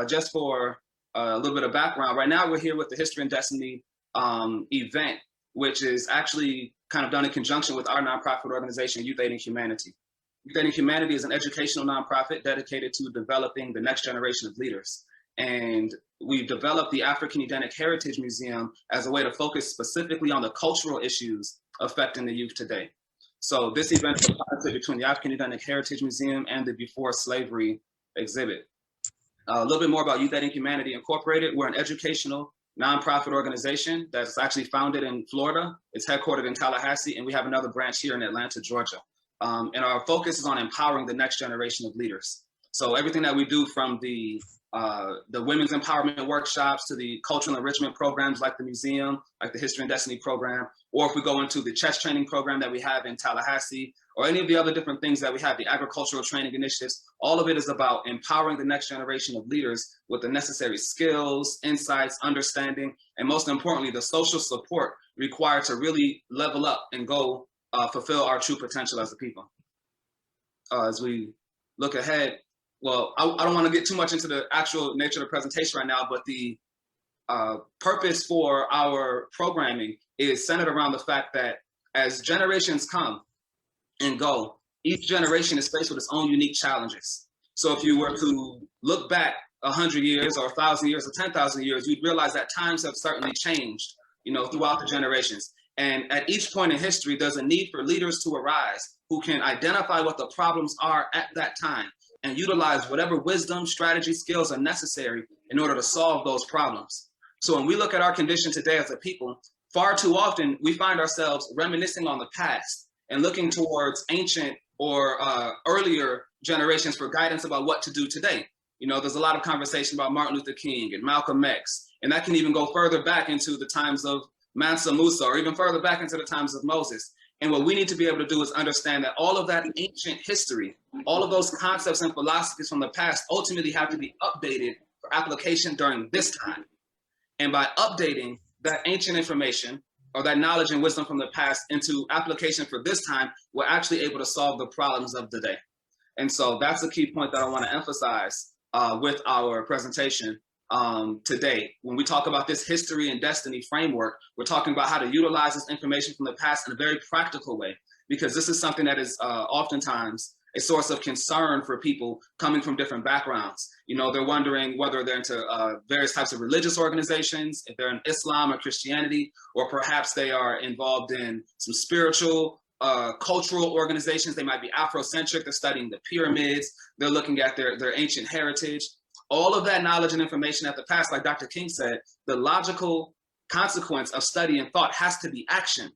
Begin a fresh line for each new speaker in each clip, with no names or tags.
just for a little bit of background, right now we're here with the History and Destiny event, which is actually kind of done in conjunction with our nonprofit organization, Youth Aiding Humanity. Youth Aiding Humanity is an educational nonprofit dedicated to developing the next generation of leaders. And we've developed the African Edenic Heritage Museum as a way to focus specifically on the cultural issues affecting the youth today. So this event is a partnership between the African Edenic Heritage Museum and the Before Slavery exhibit. A little bit more about Youth Aiding Humanity Incorporated. We're an educational nonprofit organization that's actually founded in Florida. It's headquartered in Tallahassee, and we have another branch here in Atlanta, Georgia. And our focus is on empowering the next generation of leaders. So everything that we do, from the women's empowerment workshops to the cultural enrichment programs like the museum, like the History and Destiny program, or if we go into the chess training program that we have in Tallahassee, or any of the other different things that we have, the agricultural training initiatives, all of it is about empowering the next generation of leaders with the necessary skills, insights, understanding, and most importantly, the social support required to really level up and go fulfill our true potential as a people. As we look ahead, well, I don't want to get too much into the actual nature of the presentation right now, but the purpose for our programming is centered around the fact that as generations come and go, each generation is faced with its own unique challenges. So if you were to look back 100 years or 1,000 years or 10,000 years, you'd realize that times have certainly changed, throughout the generations. And at each point in history, there's a need for leaders to arise who can identify what the problems are at that time and utilize whatever wisdom, strategy, skills are necessary in order to solve those problems. So when we look at our condition today as a people, far too often we find ourselves reminiscing on the past and looking towards ancient or earlier generations for guidance about what to do today. There's a lot of conversation about Martin Luther King and Malcolm X, and that can even go further back into the times of Mansa Musa, or even further back into the times of Moses. And what we need to be able to do is understand that all of that ancient history, all of those concepts and philosophies from the past ultimately have to be updated for application during this time. And by updating that ancient information or that knowledge and wisdom from the past into application for this time, we're actually able to solve the problems of the day. And so that's a key point that I want to emphasize with our presentation today. When we talk about this history and destiny framework, we're talking about how to utilize this information from the past in a very practical way, because this is something that is oftentimes a source of concern for people coming from different backgrounds. They're wondering whether they're into various types of religious organizations, if they're in Islam or Christianity, or perhaps they are involved in some spiritual, cultural organizations. They might be Afrocentric, they're studying the pyramids, they're looking at their ancient heritage. All of that knowledge and information at the past, like Dr. King said, the logical consequence of study and thought has to be action.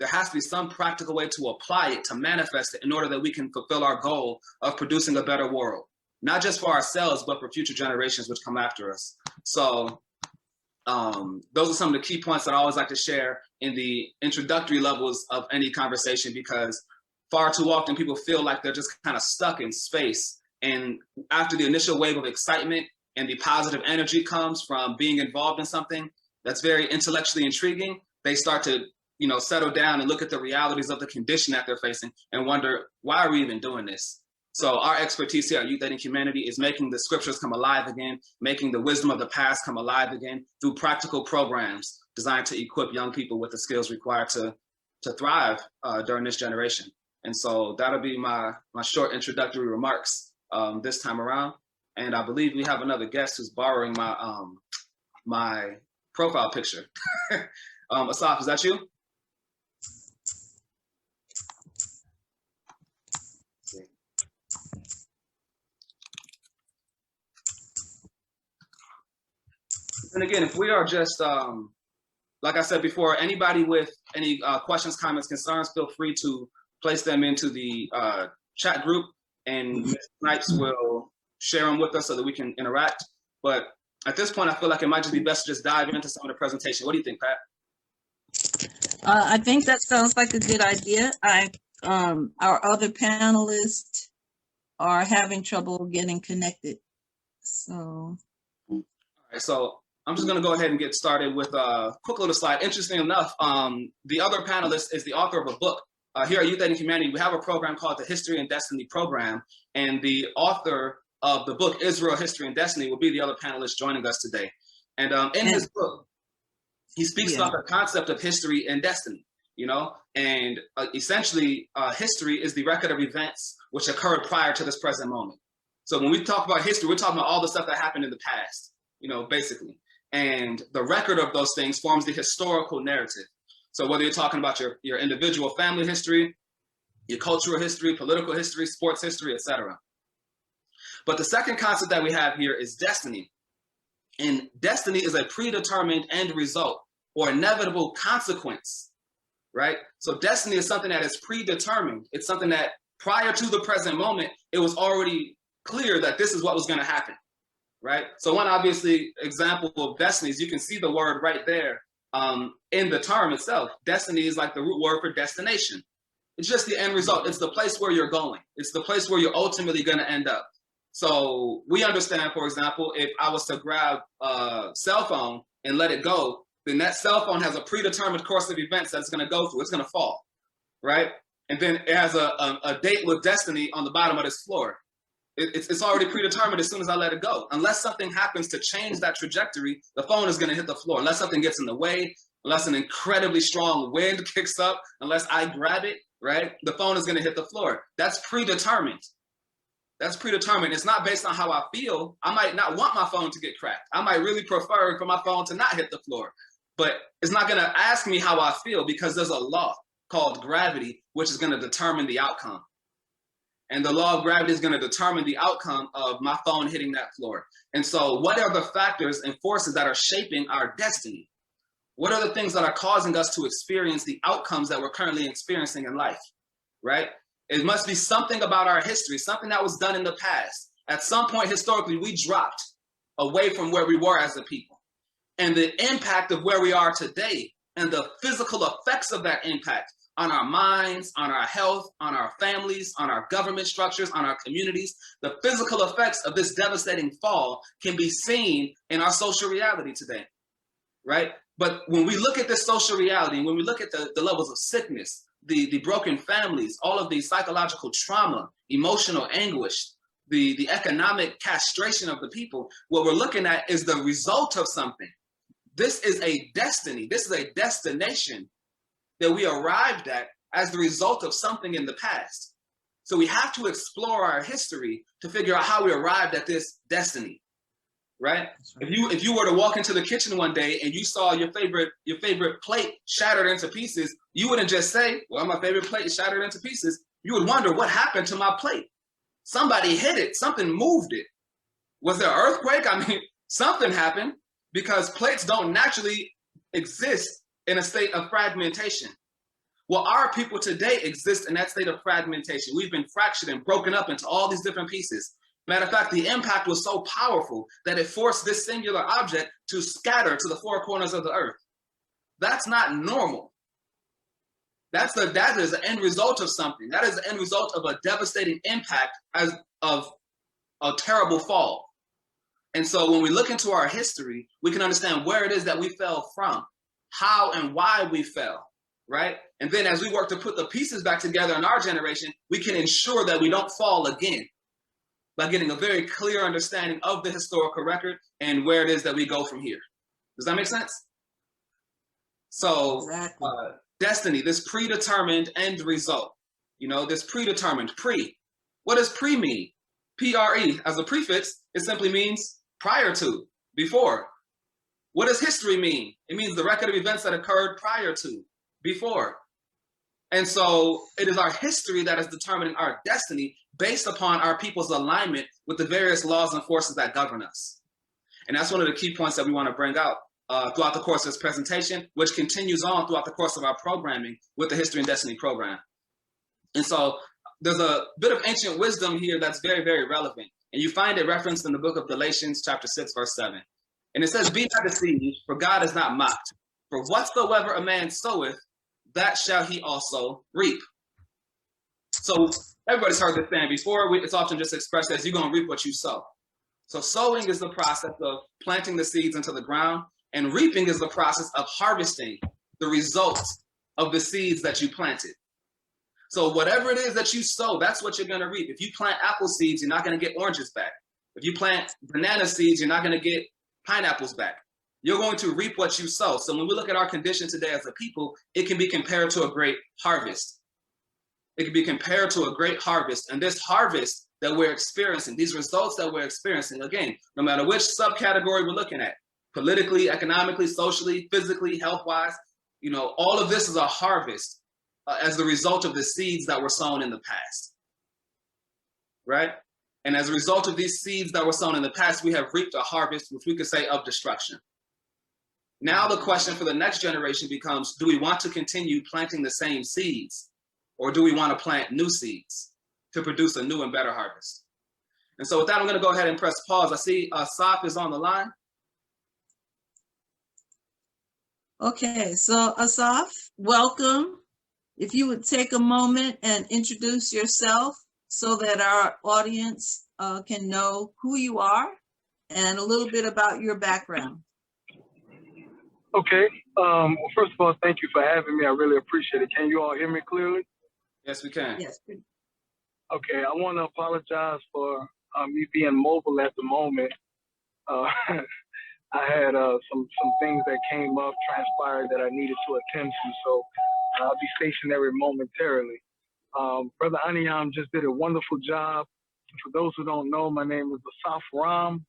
There has to be some practical way to apply it, to manifest it, in order that we can fulfill our goal of producing a better world, not just for ourselves, but for future generations which come after us. So those are some of the key points that I always like to share in the introductory levels of any conversation, because far too often people feel like they're just kind of stuck in space. And after the initial wave of excitement and the positive energy comes from being involved in something that's very intellectually intriguing, they start to, settle down and look at the realities of the condition that they're facing and wonder, why are we even doing this? So our expertise here at Youth Aiding Humanity is making the scriptures come alive again, making the wisdom of the past come alive again through practical programs designed to equip young people with the skills required to thrive during this generation. And so that'll be my short introductory remarks this time around. And I believe we have another guest who's borrowing my profile picture. Ahsaf, is that you? And again, if we are just, like I said before, anybody with any questions, comments, concerns, feel free to place them into the chat group, and Ms. Snipes will share them with us so that we can interact. But at this point, I feel like it might just be best to just dive into some of the presentation. What do you think, Pat?
I think that sounds like a good idea. Our other panelists are having trouble getting connected. So.
All right, so I'm just going to go ahead and get started with a quick little slide. Interesting enough, the other panelist is the author of a book. Here at Youth Aiding Humanity, we have a program called the History and Destiny program, and the author of the book Israel, History, and Destiny will be the other panelists joining us today. And in his book, he speaks about the concept of history and destiny, you know, and essentially history is the record of events which occurred prior to this present moment. So when we talk about history, we're talking about all the stuff that happened in the past, you know, basically. And the record of those things forms the historical narrative. So whether you're talking about your individual family history, your cultural history, political history, sports history, etc. But the second concept that we have here is destiny. And destiny is a predetermined end result or inevitable consequence, right? So destiny is something that is predetermined. It's something that prior to the present moment, it was already clear that this is what was going to happen, right? So one obviously example of destiny is you can see the word right there in the term itself. Destiny is like the root word for destination. It's just the end result. It's the place where you're going. It's the place where you're ultimately going to end up. So we understand, for example, if I was to grab a cell phone and let it go, then that cell phone has a predetermined course of events that it's going to go through. It's going to fall, right? And then it has a date with destiny on the bottom of this floor. It's already predetermined as soon as I let it go. Unless something happens to change that trajectory, the phone is going to hit the floor. Unless something gets in the way, unless an incredibly strong wind kicks up, unless I grab it, right? The phone is going to hit the floor. That's predetermined. That's predetermined. It's not based on how I feel. I might not want my phone to get cracked. I might really prefer for my phone to not hit the floor. But it's not going to ask me how I feel because there's a law called gravity, which is going to determine the outcome. And the law of gravity is going to determine the outcome of my phone hitting that floor. And so what are the factors and forces that are shaping our destiny? What are the things that are causing us to experience the outcomes that we're currently experiencing in life, right? It must be something about our history, something that was done in the past. At some point historically, we dropped away from where we were as a people. And the impact of where we are today and the physical effects of that impact on our minds, on our health, on our families, on our government structures, on our communities, the physical effects of this devastating fall can be seen in our social reality today, right? But when we look at this social reality, when we look at the levels of sickness, the broken families, all of the psychological trauma, emotional anguish, the economic castration of the people, what we're looking at is the result of something. This is a destiny. This is a destination that we arrived at as the result of something in the past. So we have to explore our history to figure out how we arrived at this destiny, right? If you were to walk into the kitchen one day and you saw your favorite plate shattered into pieces, you wouldn't just say, well, my favorite plate is shattered into pieces. You would wonder what happened to my plate. Somebody hit it, something moved it. Was there an earthquake? I mean, something happened because plates don't naturally exist in a state of fragmentation. Well, our people today exist in that state of fragmentation. We've been fractured and broken up into all these different pieces. Matter of fact, the impact was so powerful that it forced this singular object to scatter to the four corners of the earth. That's not normal. That is the end result of something. That is the end result of a devastating impact of a terrible fall. And so when we look into our history, we can understand where it is that we fell from, how and why we fell, right? And then as we work to put the pieces back together in our generation, we can ensure that we don't fall again by getting a very clear understanding of the historical record and where it is that we go from here. Does that make sense? So
Exactly.
Destiny, this predetermined end result, you know, this predetermined, what does pre mean? P-R-E, as a prefix, it simply means prior to, before. What does history mean? It means the record of events that occurred prior to, before. And so it is our history that is determining our destiny based upon our people's alignment with the various laws and forces that govern us. And that's one of the key points that we want to bring out throughout the course of this presentation, which continues on throughout the course of our programming with the History and Destiny program. And so there's a bit of ancient wisdom here that's very, very relevant. And you find it referenced in the book of Galatians, chapter 6, verse 7. And it says, be not deceived, for God is not mocked. For whatsoever a man soweth, that shall he also reap. So everybody's heard this saying before. It's often just expressed as you're going to reap what you sow. So sowing is the process of planting the seeds into the ground, and reaping is the process of harvesting the results of the seeds that you planted. So whatever it is that you sow, that's what you're going to reap. If you plant apple seeds, you're not going to get oranges back. If you plant banana seeds, you're not going to get pineapples back. You're going to reap what you sow. So when we look at our condition today as a people, it can be compared to a great harvest. It can be compared to a great harvest. And this harvest that we're experiencing, these results that we're experiencing, again, no matter which subcategory we're looking at, politically, economically, socially, physically, health-wise, you know, all of this is a harvest as the result of the seeds that were sown in the past, right? And as a result of these seeds that were sown in the past, we have reaped a harvest, which we could say of destruction. Now the question for the next generation becomes, do we want to continue planting the same seeds, or do we want to plant new seeds to produce a new and better harvest? And so with that, I'm going to go ahead and press pause. I see Ahsaf is on the line.
Okay, so Ahsaf, welcome. If you would take a moment and introduce yourself so that our audience can know who you are and a little bit about your background.
Okay. Well, first of all, thank you for having me. I really appreciate it. Can you all hear me clearly?
Yes, we can.
Yes.
Okay. I want to apologize for me being mobile at the moment. I had some things that came up, transpired that I needed to attend to, so I'll be stationary momentarily. Brother Ahneeahm just did a wonderful job. For those who don't know, my name is Ahsaf Rahm.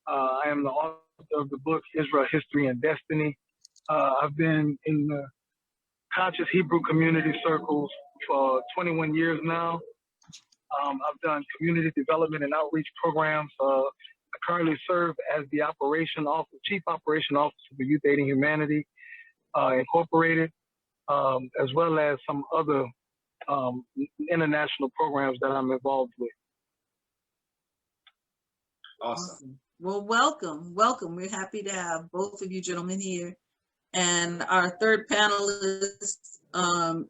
I am the author of the book Israel, History, and Destiny. I've been in the conscious Hebrew community circles for 21 years now. I've done community development and outreach programs. I currently serve as the Chief Operation Officer for Youth Aiding Humanity, Incorporated, as well as some other international programs that I'm involved with.
Awesome.
Well, welcome. We're happy to have both of you gentlemen here. And our third panelist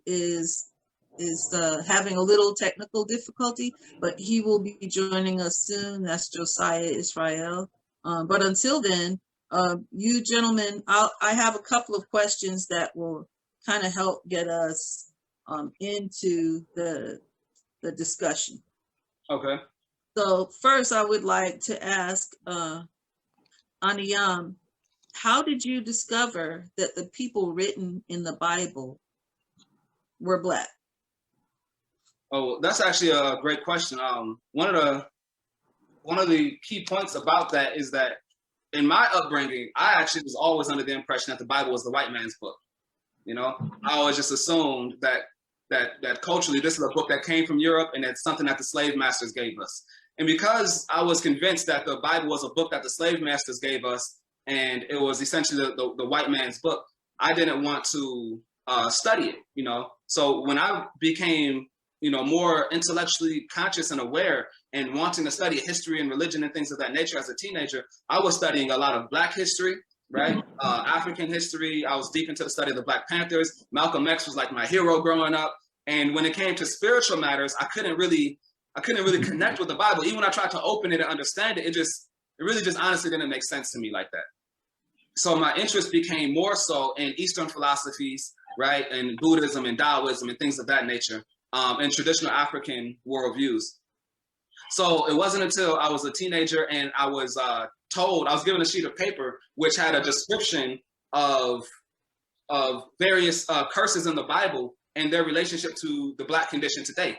is having a little technical difficulty, but he will be joining us soon. That's Josiah Israel. But until then, you gentlemen, I have a couple of questions that will kind of help get us into the discussion.
Okay.
So first, I would like to ask Ahneeahm, how did you discover that the people written in the Bible were Black?
Oh, that's actually a great question. One of the key points about that is that in my upbringing, I actually was always under the impression that the Bible was the white man's book. You know, I always just assumed that culturally this is a book that came from Europe and it's something that the slave masters gave us. And because I was convinced that the Bible was a book that the slave masters gave us and it was essentially the white man's book, I didn't want to study it, you know. So when I became, you know, more intellectually conscious and aware and wanting to study history and religion and things of that nature as a teenager, I was studying a lot of Black history, right? African history. I was deep into the study of the Black Panthers. Malcolm X was like my hero growing up. And when it came to spiritual matters, I couldn't really connect with the Bible. Even when I tried to open it and understand it, it really just honestly didn't make sense to me like that. So my interest became more so in Eastern philosophies, right? And Buddhism and Taoism and things of that nature, and traditional African worldviews. So it wasn't until I was a teenager and I was told, I was given a sheet of paper which had a description of various curses in the Bible and their relationship to the Black condition today.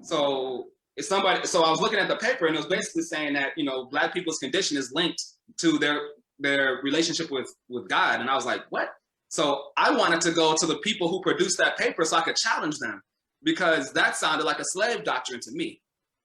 So I was looking at the paper and it was basically saying that, you know, Black people's condition is linked to their relationship with God. And I was like, what? So I wanted to go to the people who produced that paper so I could challenge them, because that sounded like a slave doctrine to me.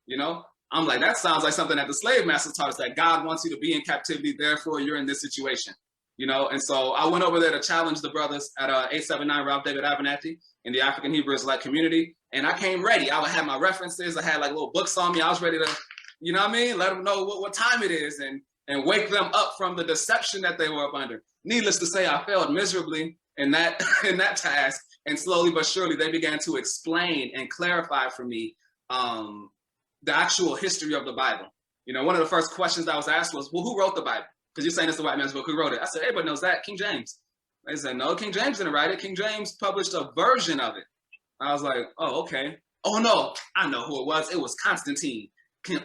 You know, I'm like, that sounds like something that the slave masters taught us, that God wants you to be in captivity, therefore you're in this situation. You know, and so I went over there to challenge the brothers at 879 Ralph David Abernathy in the African Hebrew Israelite community. And I came ready. I would have my references. I had like little books on me. I was ready to, you know what I mean? Let them know what time it is and wake them up from the deception that they were up under. Needless to say, I failed miserably in that task. And slowly but surely, they began to explain and clarify for me the actual history of the Bible. You know, one of the first questions I was asked was, well, who wrote the Bible? Because you're saying it's the white man's book. Who wrote it? I said, everybody knows that, King James. They said, no, King James didn't write it. King James published a version of it. I was like, oh, okay. Oh, no, I know who it was. It was Constantine.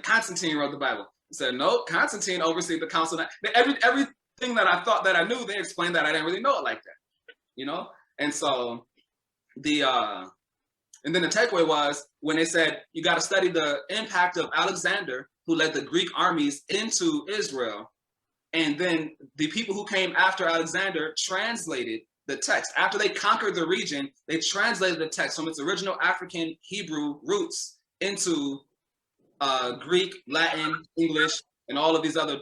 Constantine wrote the Bible. He said, nope, Constantine oversees the council. Everything that I thought that I knew, they explained that I didn't really know it like that, you know? And so and then the takeaway was when they said, you got to study the impact of Alexander, who led the Greek armies into Israel. And then the people who came after Alexander translated the text. After they conquered the region, they translated the text from its original African Hebrew roots into Greek, Latin, English, and all of these other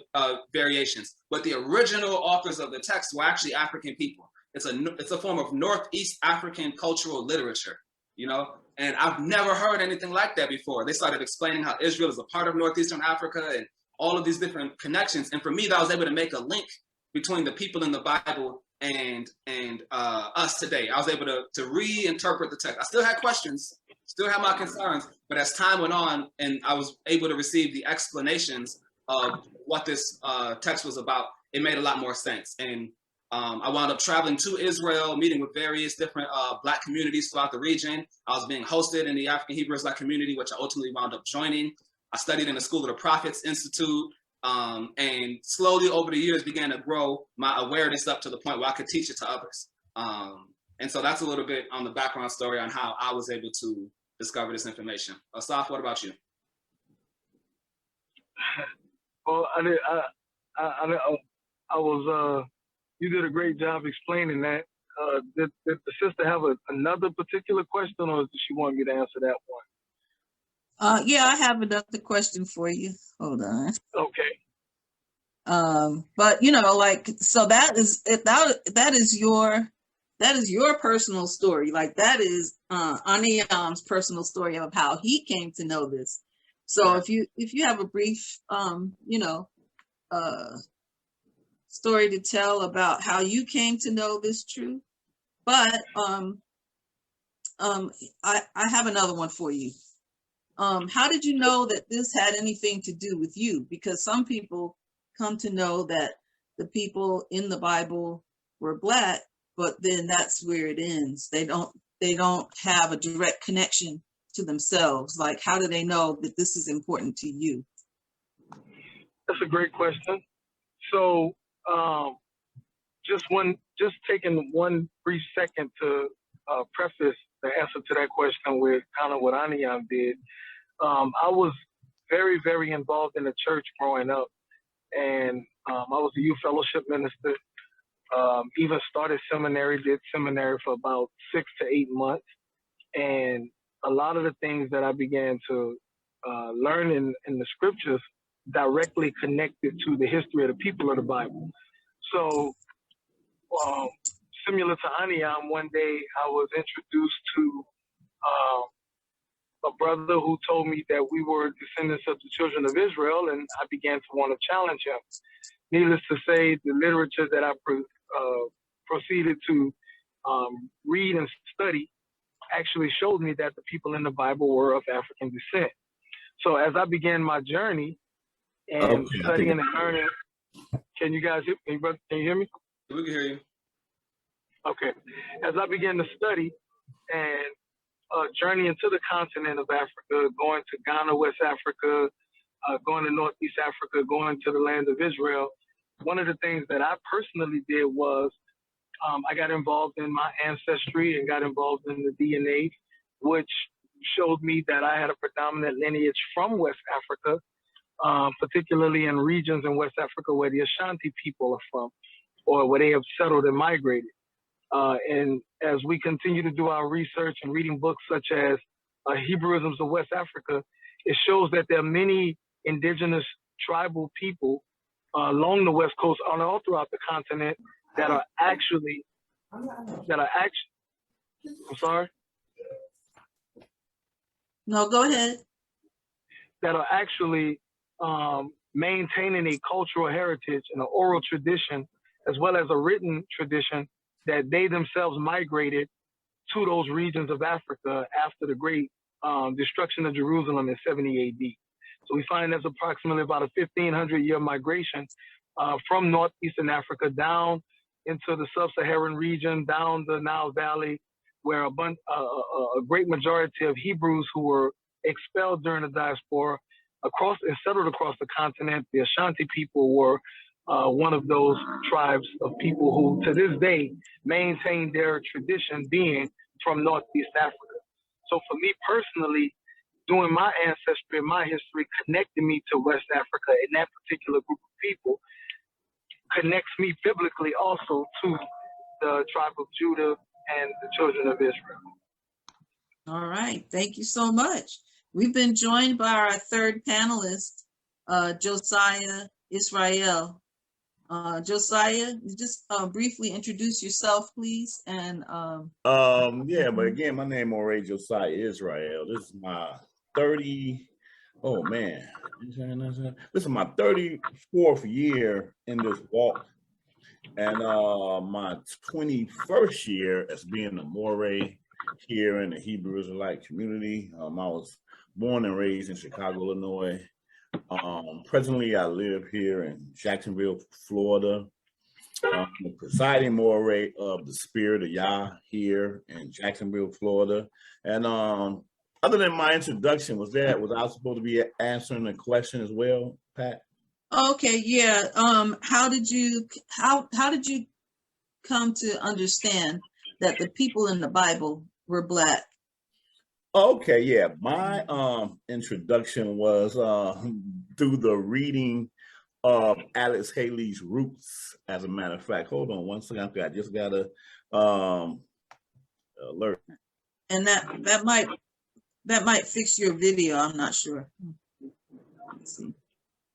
variations. But the original authors of the text were actually African people. It's a form of Northeast African cultural literature, you know? And I've never heard anything like that before. They started explaining how Israel is a part of Northeastern Africa and all of these different connections. And for me, that was able to make a link between the people in the Bible and us today. I was able to reinterpret the text. I still had questions, still had my concerns, but as time went on and I was able to receive the explanations of what this text was about, it made a lot more sense. And I wound up traveling to Israel, meeting with various different Black communities throughout the region. I was being hosted in the African Hebrew Israelite community, which I ultimately wound up joining. I studied in the School of the Prophets Institute, and slowly over the years began to grow my awareness up to the point where I could teach it to others. And so that's a little bit on the background story on how I was able to discover this information. Ahsaf, what about you?
Well, you did a great job explaining that. Did the sister have another particular question, or does she want me to answer that one?
Yeah, I have another question for you. Hold on.
Okay.
But you know, like, so that is your personal story. Like that is Ahneeahm's personal story of how he came to know this. So if you have a brief story to tell about how you came to know this truth. But I have another one for you. How did you know that this had anything to do with you? Because some people come to know that the people in the Bible were Black, but then that's where it ends. They don't have a direct connection to themselves. Like, how do they know that this is important to you?
That's a great question. So just taking one brief second to preface the answer to that question with kind of what Ahneeahm did. I was very, very involved in the church growing up, and I was a youth fellowship minister. Even started seminary, did seminary for about 6 to 8 months, and a lot of the things that I began to learn in the scriptures directly connected to the history of the people of the Bible. So, similar to Ahneeahm, one day I was introduced to a brother who told me that we were descendants of the children of Israel, and I began to want to challenge him. Needless to say, the literature that I proceeded to read and study actually showed me that the people in the Bible were of African descent. So as I began my journey and studying and learning, can you guys can you hear me?
We can hear you.
Okay. As I began to study and journey into the continent of Africa, going to Ghana, West Africa, going to Northeast Africa, going to the land of Israel, one of the things that I personally did was I got involved in my ancestry and got involved in the DNA, which showed me that I had a predominant lineage from West Africa, particularly in regions in West Africa where the Ashanti people are from, or where they have settled and migrated. And as we continue to do our research and reading books such as Hebrewisms of West Africa, it shows that there are many indigenous tribal people along the West Coast and all throughout the continent that are actually, I'm sorry?
No, go ahead.
That are actually maintaining a cultural heritage and an oral tradition, as well as a written tradition, that they themselves migrated to those regions of Africa after the great destruction of Jerusalem in 70 AD. So we find there's approximately about a 1,500-year migration from northeastern Africa down into the sub-Saharan region, down the Nile Valley, where a great majority of Hebrews who were expelled during the diaspora and settled across the continent. The Ashanti people were one of those tribes of people who, to this day, maintain their tradition being from Northeast Africa. So for me personally, doing my ancestry and my history connected me to West Africa, and that particular group of people connects me biblically also to the tribe of Judah and the children of Israel.
All right, thank you so much. We've been joined by our third panelist, Josiah Israel. Josiah, just briefly introduce yourself, please. And
yeah, but again, my name is Josiah Israel. This is my 30. Oh man, this is my 34th year in this walk, and my 21st year as being a Moray here in the Hebrew Israelite community. I was born and raised in Chicago, Illinois. Presently, I live here in Jacksonville, Florida. I'm the presiding Moray of the Spirit of Yah here in Jacksonville, Florida. And other than my introduction, was I supposed to be answering a question as well, Pat?
okay, yeah. How did you come to understand that the people in the Bible were Black?
Okay, yeah. My introduction was through the reading of Alex Haley's Roots. As a matter of fact, hold on one second. I just got a alert.
And that might fix your video. I'm not sure. Let's see.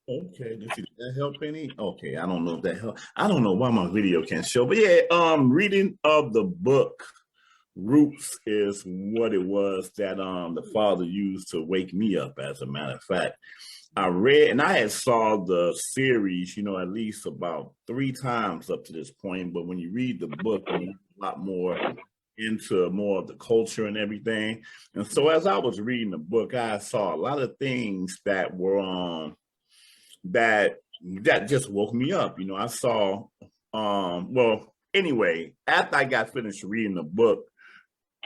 Okay, did that help any? Okay, I don't know if that helped. I don't know why my video can't show, but yeah, reading of the book Roots is what it was that the Father used to wake me up. As a matter of fact, I read and I had saw the series, at least about 3 times up to this point. But when you read the book, you get a lot more into more of the culture and everything. And so as I was reading the book, I saw a lot of things that were that just woke me up. I saw well, anyway, after I got finished reading the book,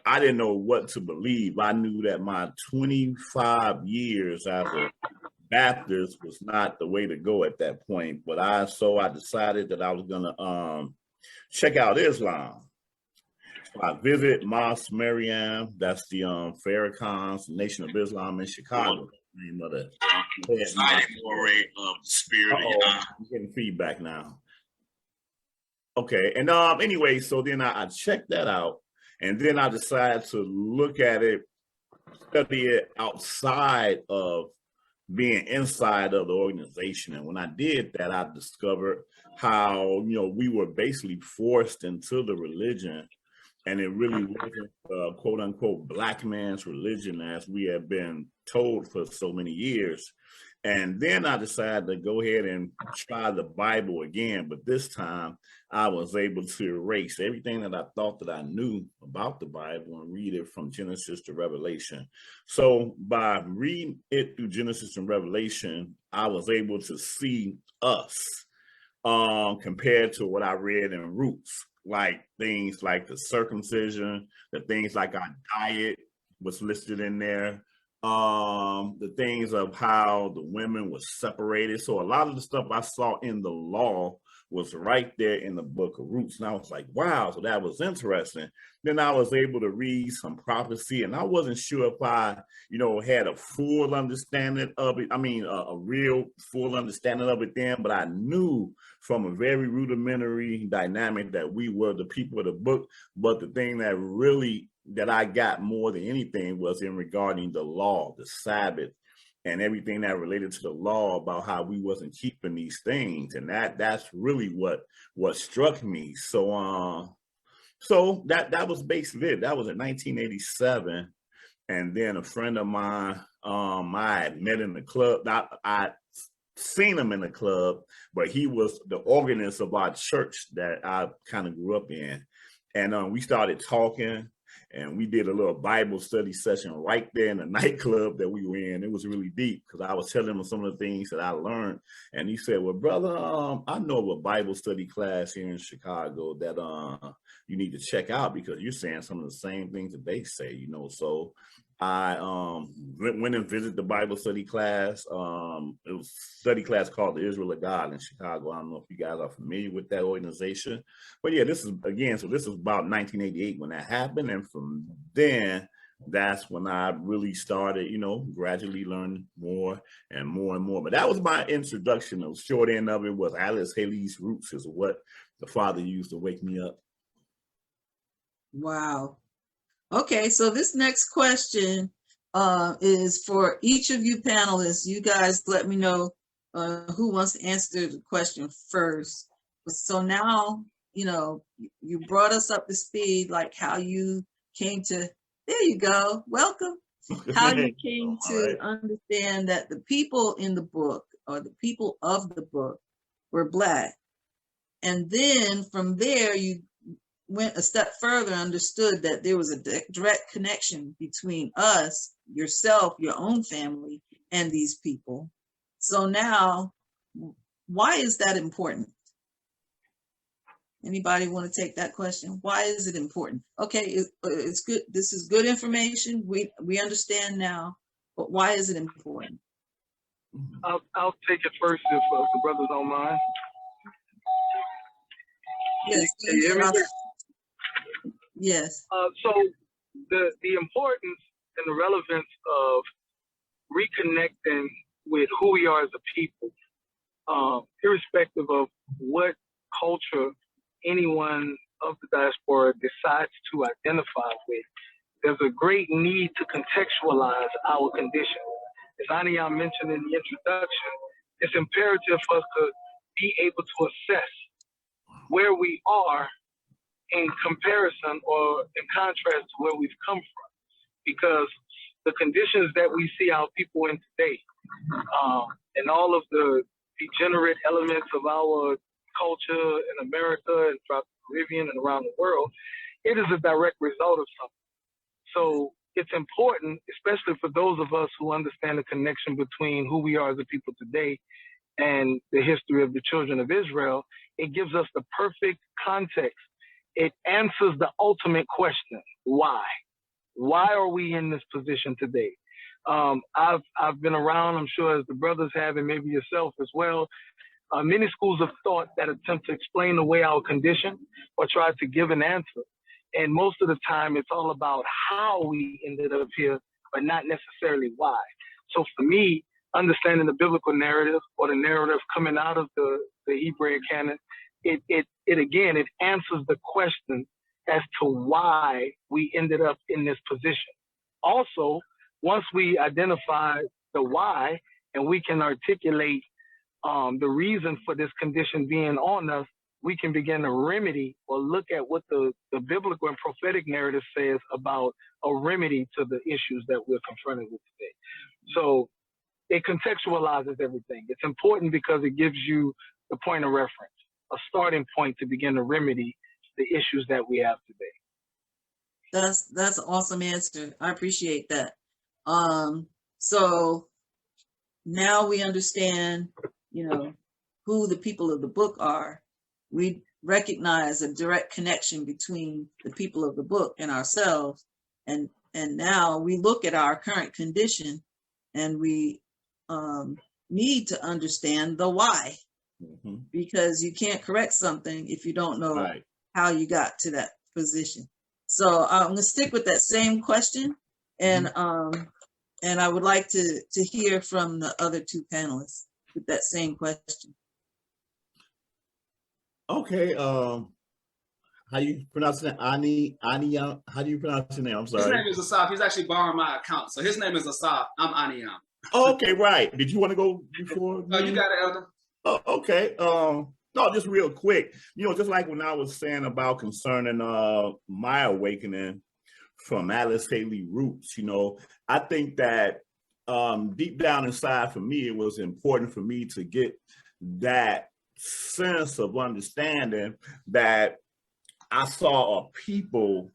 I didn't know what to believe. I knew that my 25 years as a Baptist was not the way to go at that point. But I decided that I was gonna check out Islam. So I visit Mosque Mariam. That's the Farrakhan's Nation of Islam in Chicago. Name of the Moray of the Spirit. I'm getting feedback now. Okay, and anyway, so then I checked that out. And then I decided to look at it, study it outside of being inside of the organization. And when I did that, I discovered how, we were basically forced into the religion. And it really wasn't quote unquote Black man's religion as we have been told for so many years. And then I decided to go ahead and try the Bible again. But this time I was able to erase everything that I thought that I knew about the Bible and read it from Genesis to Revelation. So by reading it through Genesis and Revelation, I was able to see us compared to what I read in Roots, like things like the circumcision, the things like our diet was listed in there. The things of how the women were separated. So a lot of the stuff I saw in the law was right there in the book of Roots. And I was like, wow, so that was interesting. Then I was able to read some prophecy, and I wasn't sure if I, had a full understanding of it. I mean, a real full understanding of it then, but I knew from a very rudimentary dynamic that we were the people of the book. But the thing that I got more than anything was in regarding the law, the Sabbath, and everything that related to the law about how we wasn't keeping these things. And that's really what struck me. So that was basically it. That was in 1987. And then a friend of mine, I had met in the club. I seen him in the club, but he was the organist of our church that I kind of grew up in. And we started talking. And we did a little Bible study session right there in the nightclub that we were in. It was really deep because I was telling him some of the things that I learned. And he said, well, brother, I know of a Bible study class here in Chicago that you need to check out because you're saying some of the same things that they say, So I went and visited the Bible study class. It was a study class called the Israel of God in Chicago. I don't know if you guys are familiar with that organization, but yeah, this is about 1988 when that happened, and from then, that's when I really started, gradually learning more and more and more. But that was my introduction. The short end of it was Alice Haley's Roots is what the Father used to wake me up.
Wow. Okay, so this next question is for each of you panelists. You guys let me know who wants to answer the question first. So now, you brought us up to speed, like how you came to, there you go, welcome. How you came to understand that the people in the book, or the people of the book, were Black. And then from there, you went a step further, understood that there was a direct connection between us, yourself, your own family, and these people. So now, why is that important? Anybody want to take that question? Why is it important? Okay, it's good. This is good information. We understand now, but why is it important?
I'll take it first if the brothers don't mind.
Yes.
Can you hear me?
Yes.
So the importance and the relevance of reconnecting with who we are as a people, irrespective of what culture anyone of the diaspora decides to identify with, there's a great need to contextualize our condition. As Ahneeahm mentioned in the introduction, it's imperative for us to be able to assess where we are in comparison or in contrast to where we've come from, because the conditions that we see our people in today, and all of the degenerate elements of our culture in America and throughout the Caribbean and around the world, it is a direct result of something. So it's important, especially for those of us who understand the connection between who we are as a people today and the history of the children of Israel. It gives us the perfect context. It answers the ultimate question: why? Why are we in this position today? I've been around, I'm sure as the brothers have, and maybe yourself as well, many schools of thought that attempt to explain away our condition or try to give an answer. And most of the time, it's all about how we ended up here, but not necessarily why. So for me, understanding the biblical narrative or the narrative coming out of the Hebraic canon, it answers the question as to why we ended up in this position. Also, once we identify the why and we can articulate the reason for this condition being on us, we can begin to remedy or look at what the biblical and prophetic narrative says about a remedy to the issues that we're confronted with today. So it contextualizes everything. It's important because it gives you the point of reference, a starting point to begin to remedy the issues that we have today.
That's an awesome answer. I appreciate that. So now we understand, who the people of the book are. We recognize a direct connection between the people of the book and ourselves. And now we look at our current condition and we need to understand the why, because you can't correct something if you don't know how you got to that position. So I'm gonna stick with that same question, and I would like to hear from the other two panelists with that same question.
Okay, how you pronounce that? Ahneeahm? How do you pronounce your name? I'm sorry.
His name is Ahsaf. He's actually borrowing my account. So his name is Ahsaf. I'm Ahneeahm.
Okay, right. Did you want to go before?
Oh, you got it, Elder.
Oh, okay. No, just real quick. Just like when I was saying about concerning my awakening from Alice Haley roots, I think that deep down inside for me, it was important for me to get that sense of understanding that I saw a people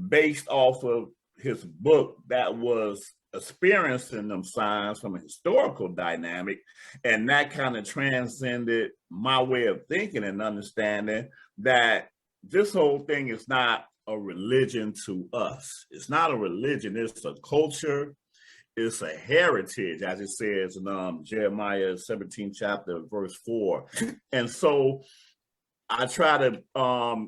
based off of his book that was experiencing them signs from a historical dynamic, and that kind of transcended my way of thinking and understanding that this whole thing is not a religion to us. It's not a religion. It's a culture. It's a heritage, as it says in Jeremiah 17 chapter verse 4. And so I try to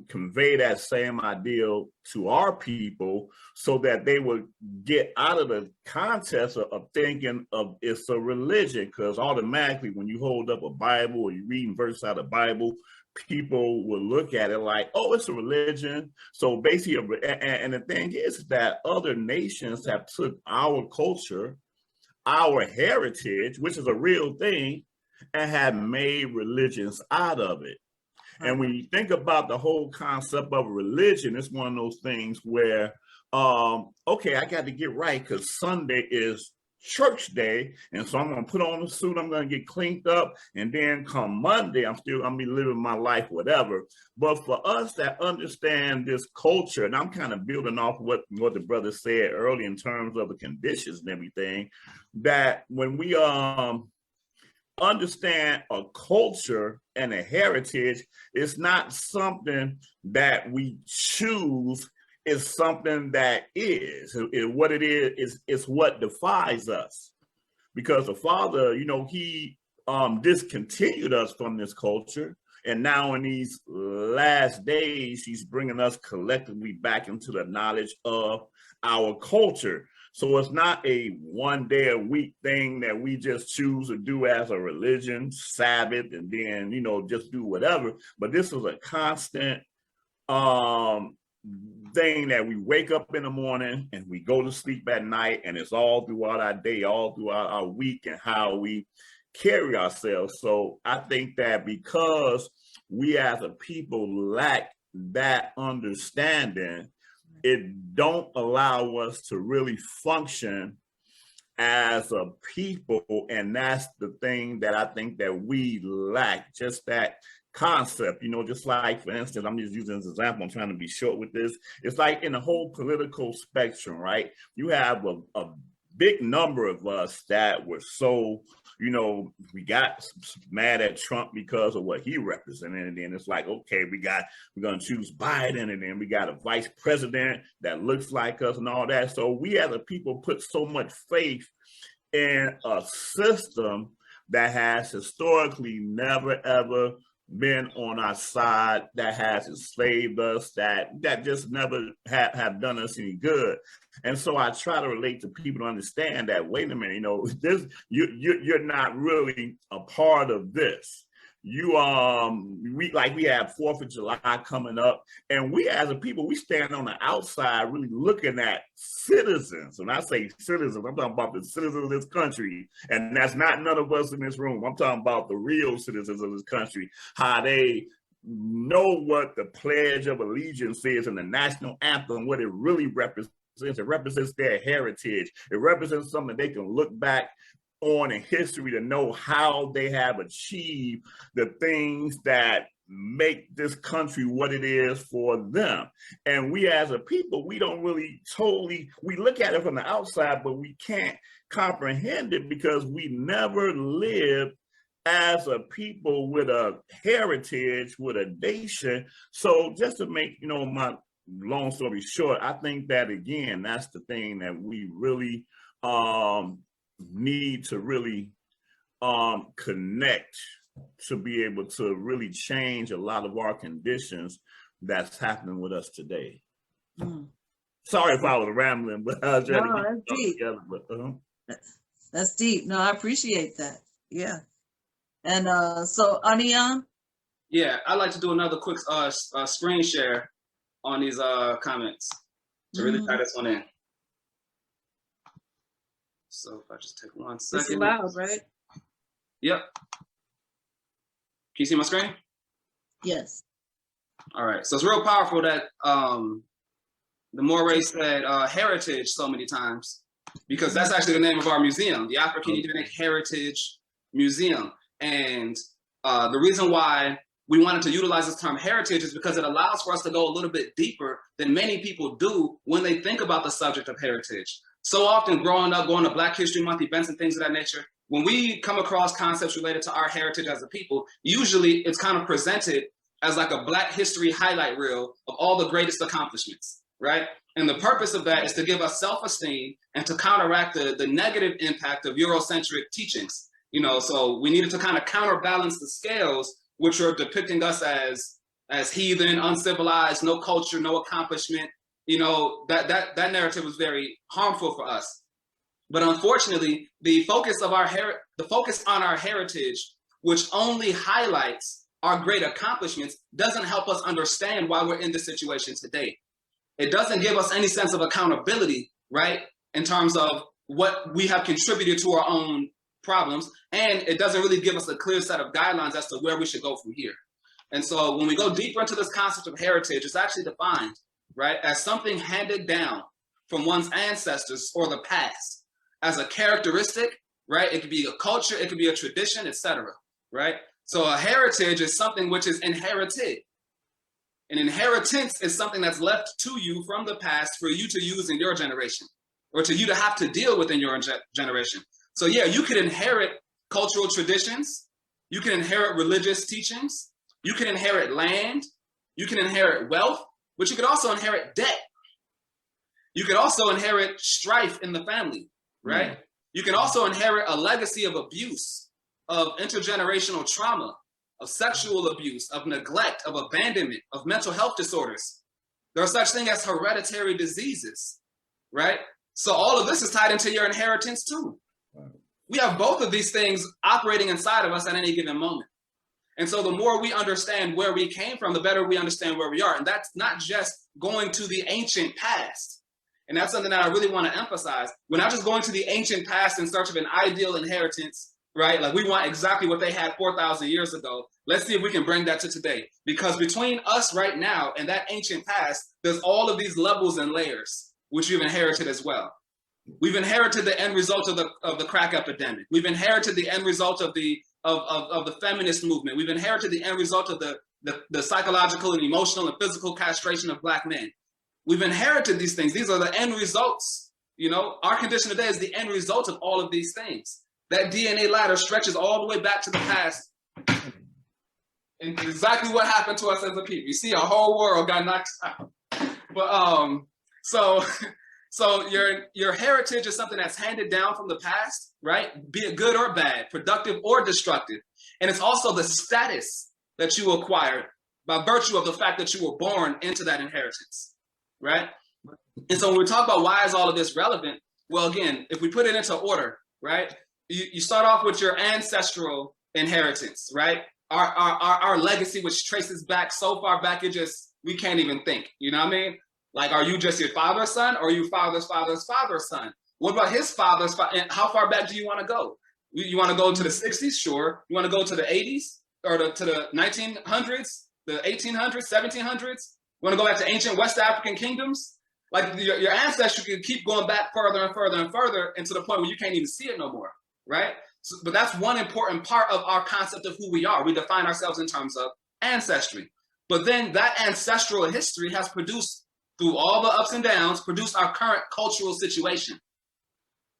convey that same ideal to our people so that they would get out of the context of thinking of it's a religion, because automatically when you hold up a Bible or you read verse out of the Bible, people will look at it like, oh, it's a religion. So basically, and the thing is that other nations have took our culture, our heritage, which is a real thing, and have made religions out of it. And when you think about the whole concept of religion, it's one of those things where, okay, I got to get right because Sunday is church day. And so I'm going to put on a suit, I'm going to get cleaned up. And then come Monday, I'm still going to be living my life, whatever. But for us that understand this culture, and I'm kind of building off what the brother said earlier in terms of the conditions and everything, that when we understand a culture and a heritage, it's not something that we choose, it's something that is. What it is it's what defines us. Because the Father, you know, he discontinued us from this culture. And now in these last days, he's bringing us collectively back into the knowledge of our culture. So it's not a one day a week thing that we just choose to do as a religion, Sabbath, and then, you know, just do whatever. But this is a constant thing that we wake up in the morning and we go to sleep at night, and it's all throughout our day, all throughout our week, and how we carry ourselves. So I think that because we as a people lack that understanding, it don't allow us to really function as a people. And that's the thing that I think that we lack, just that concept, you know, just like, for instance, I'm just using this example, I'm trying to be short with this. It's like in the whole political spectrum, right? You have a big number of us that were so, you know, we got mad at Trump because of what he represented. And then it's like, okay, we're going to choose Biden. And then we got a vice president that looks like us and all that. So we as a people put so much faith in a system that has historically never, ever been on our side, that has enslaved us, that just never have done us any good. And so I try to relate to people to understand that, wait a minute, you know, this you're not really a part of this. You we have 4th of July coming up, and we as a people, we stand on the outside really looking at citizens. When I say citizens, I'm talking about the citizens of this country, and that's not none of us in this room. I'm talking about the real citizens of this country, how they know what the Pledge of Allegiance is and the national anthem, what it really represents. It represents their heritage. It represents something they can look back on in history to know how they have achieved the things that make this country what it is for them. And we as a people, we don't really we look at it from the outside, but we can't comprehend it because we never lived as a people with a heritage, with a nation. So just to make, you know, my long story short, I think that, again, that's the thing that we really need to really connect to be able to really change a lot of our conditions that's happening with us today. Sorry if I was rambling, but I was trying to get it all together. But,
That's deep. No, I appreciate that. Yeah. And so Ahneeahm?
Yeah, I'd like to do another quick screen share on these comments to really tie this one in. So if I just take 1 second.
It's loud, right?
Yep. Can you see my screen?
Yes.
All right. So it's real powerful that the Moray said heritage so many times, because that's actually the name of our museum, the African Ethnic Heritage Museum. And the reason why we wanted to utilize this term heritage is because it allows for us to go a little bit deeper than many people do when they think about the subject of heritage. So often growing up, going to Black History Month events and things of that nature, when we come across concepts related to our heritage as a people, usually it's kind of presented as like a Black history highlight reel of all the greatest accomplishments, right? And the purpose of that is to give us self-esteem and to counteract the negative impact of Eurocentric teachings. You know, so we needed to kind of counterbalance the scales, which are depicting us as heathen, uncivilized, no culture, no accomplishment. You know, that narrative was very harmful for us. But unfortunately, the focus on our heritage, which only highlights our great accomplishments, doesn't help us understand why we're in this situation today. It doesn't give us any sense of accountability, right, in terms of what we have contributed to our own problems, and it doesn't really give us a clear set of guidelines as to where we should go from here. And so when we go deeper into this concept of heritage, it's actually defined, right, as something handed down from one's ancestors or the past, as a characteristic, right? It could be a culture, it could be a tradition, etc., right? So a heritage is something which is inherited. An inheritance is something that's left to you from the past for you to use in your generation, or to you to have to deal with in your generation. So yeah, you could inherit cultural traditions, you can inherit religious teachings, you can inherit land, you can inherit wealth, but you could also inherit debt. You could also inherit strife in the family, right? Mm. You can also inherit a legacy of abuse, of intergenerational trauma, of sexual abuse, of neglect, of abandonment, of mental health disorders. There are such things as hereditary diseases, right? So all of this is tied into your inheritance too. Wow. We have both of these things operating inside of us at any given moment. And so the more we understand where we came from, the better we understand where we are. And that's not just going to the ancient past. And that's something that I really want to emphasize. We're not just going to the ancient past in search of an ideal inheritance, right? Like we want exactly what they had 4,000 years ago. Let's see if we can bring that to today. Because between us right now and that ancient past, there's all of these levels and layers, which we've inherited as well. We've inherited the end result of the crack epidemic. We've inherited the end result of the feminist movement. We've inherited the end result of the psychological and emotional and physical castration of Black men. We've inherited these things. These are the end results. You know, our condition today is the end result of all of these things. That DNA ladder stretches all the way back to the past. And exactly what happened to us as a people. You see, our whole world got knocked out. But so your heritage is something that's handed down from the past, right? Be it good or bad, productive or destructive. And it's also the status that you acquired by virtue of the fact that you were born into that inheritance, right? And so when we talk about why is all of this relevant, well, again, if we put it into order, right? You start off with your ancestral inheritance, right? Our legacy, which traces back so far back, we can't even think, you know what I mean? Like, are you just your father's son, or are you father's father's father's son? What about his father's and how far back do you want to go? You want to go to the 60s? Sure. You want to go to the 80s or to the 1900s, the 1800s, 1700s? You want to go back to ancient West African kingdoms? Like your ancestry can keep going back further and further and further, and to the point where you can't even see it no more, right? So, but that's one important part of our concept of who we are. We define ourselves in terms of ancestry. But then that ancestral history has produced, through all the ups and downs, produced our current cultural situation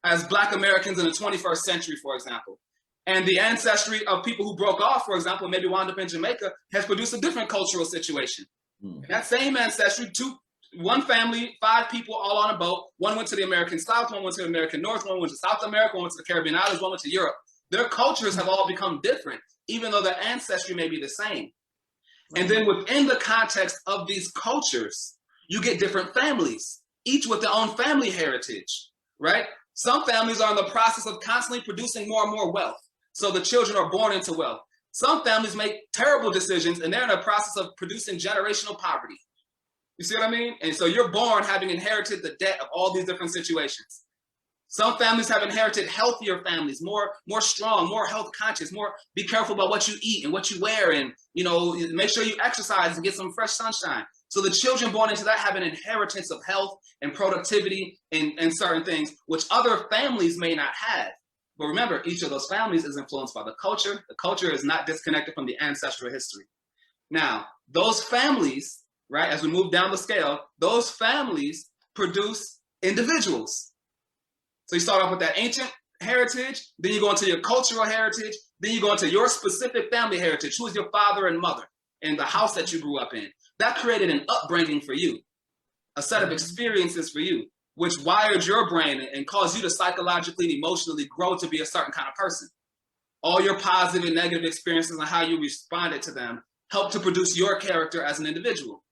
as Black Americans in the 21st century, for example. And the ancestry of people who broke off, for example, maybe wound up in Jamaica, has produced a different cultural situation. And that same ancestry, one family, 5 people all on a boat. One went to the American South, one went to the American North, one went to South America, one went to the Caribbean Islands, one went to Europe. Their cultures have all become different, even though their ancestry may be the same. And then within the context of these cultures, you get different families, each with their own family heritage, right? Some families are in the process of constantly producing more and more wealth. So the children are born into wealth. Some families make terrible decisions and they're in the process of producing generational poverty. You see what I mean? And so you're born having inherited the debt of all these different situations. Some families have inherited healthier families, more strong, more health conscious, more be careful about what you eat and what you wear, and make sure you exercise and get some fresh sunshine. So the children born into that have an inheritance of health and productivity and certain things, which other families may not have. But remember, each of those families is influenced by the culture. The culture is not disconnected from the ancestral history. Now, those families, right, as we move down the scale, those families produce individuals. So you start off with that ancient heritage, then you go into your cultural heritage, then you go into your specific family heritage. Who is your father and mother? in the house that you grew up in. That created an upbringing for you, a set of experiences for you, which wired your brain and caused you to psychologically and emotionally grow to be a certain kind of person. All your positive and negative experiences and how you responded to them helped to produce your character as an individual.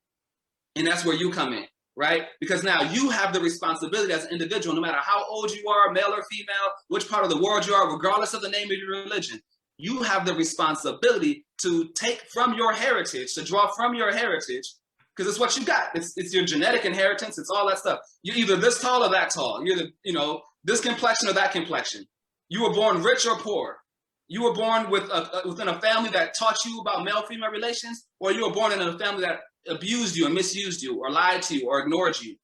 And that's where you come in, right? Because now you have the responsibility as an individual, no matter how old you are, male or female, which part of the world you are, regardless of the name of your religion, you have the responsibility to take from your heritage, to draw from your heritage, because it's what you got. It's your genetic inheritance. It's all that stuff. You're either this tall or that tall. You're the, this complexion or that complexion. You were born rich or poor. You were born within a family that taught you about male-female relations, or you were born in a family that abused you and misused you or lied to you or ignored you.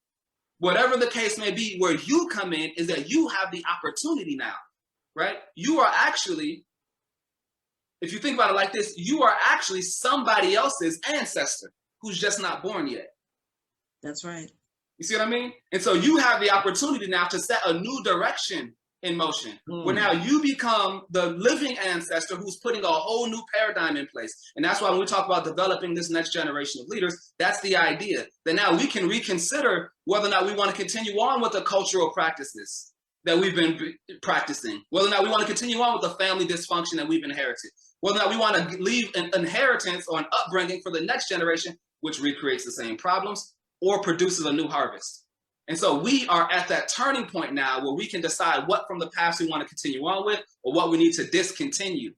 Whatever the case may be, where you come in is that you have the opportunity now, right? You are actually, if you think about it like this, you are actually somebody else's ancestor who's just not born yet.
That's right.
You see what I mean? And so you have the opportunity now to set a new direction in motion, where now you become the living ancestor who's putting a whole new paradigm in place. And that's why when we talk about developing this next generation of leaders, that's the idea, that now we can reconsider whether or not we want to continue on with the cultural practices that we've been practicing, whether or not we want to continue on with the family dysfunction that we've inherited, whether or not we want to leave an inheritance or an upbringing for the next generation, which recreates the same problems or produces a new harvest. And so we are at that turning point now where we can decide what from the past we want to continue on with or what we need to discontinue.